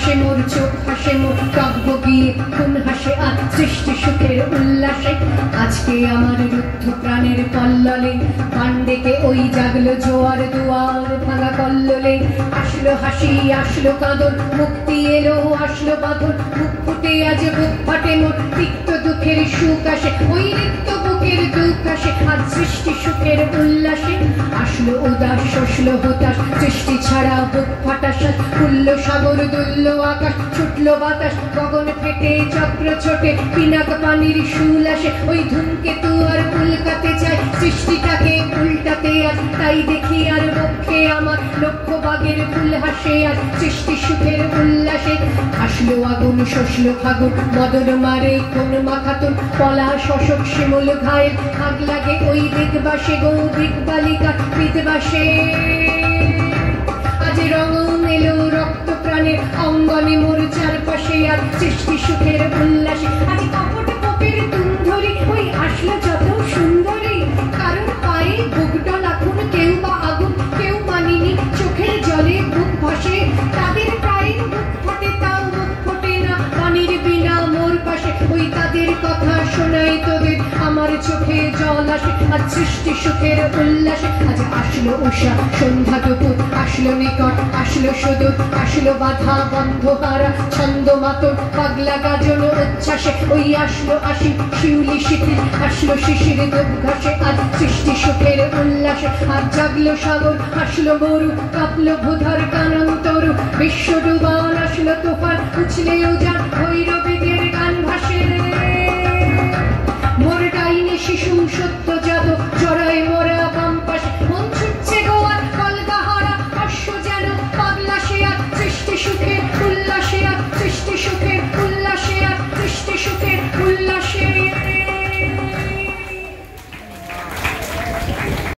হাসে মোর চোখ, হাসে মোর কাব্য গিয়ে, কোন হাসে আজ সৃষ্টি সুখের উল্লাসে। আজকে আমার রুদ্ধ প্রাণের কল্লোলে গান ডেকে ওই জাগলো জোয়ার দুয়ার ভাঙা কল্লোলে। আসলো হাসি, আসলো কাঁদন, মুক্তি এলো, আসলো বাঁধন, বুক ফুটে আজ বুক ফাটে মোর, তিক্ত দুঃখের সুখ আসে, ওই রিক্ত বুকের দুঃখ আসে আজ সৃষ্টি সুখের উল্লাসে। আসলো উদাস, শসলো হতাশ, সৃষ্টি ছাড়া বুক ফাটা শ্বাস, উল্ল সাগর দুলল আকাশ, ছুটলো বাতাস, গগন ফেটে চক্র ছোটে, পিনাক পানির শুল আসে, ওই ধূমকেতু আর উল্কাতে চায় সৃষ্টিটাকে উল্টাতে আজ। তাই দেখি আর বক্ষে আমার লক্ষ বাগের ফুল হাসে আজ সৃষ্টি সুখের উল্লাসে। আসলো আগুন, শসলো ফাগুন, মদন মারে কোন মাখাতুন, পলা শশক শিমুল ঘায়ের, আগ লাগে ওই দিগবাসে গো দিগবালিকা বিদবাসে। আজ রং এলো রক্ত প্রাণের অঙ্গনে মোর চারপাশে আর সৃষ্টি সুখের উল্লাসে। আজ কপট কোপের তুন্ধরি ওই আসলো যত সুন্দরী, কারণ পায়ে বুকডল আগুন, কেউ বা আগুন কেউ মানিনি, চোখের জলে বুক ভাসে, তাদের প্রায় বুক ফোটে তাও মুখ ফোটে না পানির বিনা মোর পাশে। ওই তাদের কথা শোনাই তোদের আমার চোখে জল আসে আজ সৃষ্টি সুখের উল্লাসে। আজ আসলো উষা সন্ধ্যা দুপুর, আসলো নিকট, আসলো সুদূর, আসলো বাধা বন্ধ হারা ছন্দ মাতর পাগলা গাজন উচ্ছ্বাসে। ওই আসলো আসি শিউলি শিথিল, আসলো শিশির দুধ ঘাসে আজ সৃষ্টি সুখের উল্লাসে। আজ জাগলো সাগর, আসলো মরু, কাঁপলো ভূধর কানন তরু, বিশ্ব ডুবান, আসলো তুফান, উছলে উজান ভৈরব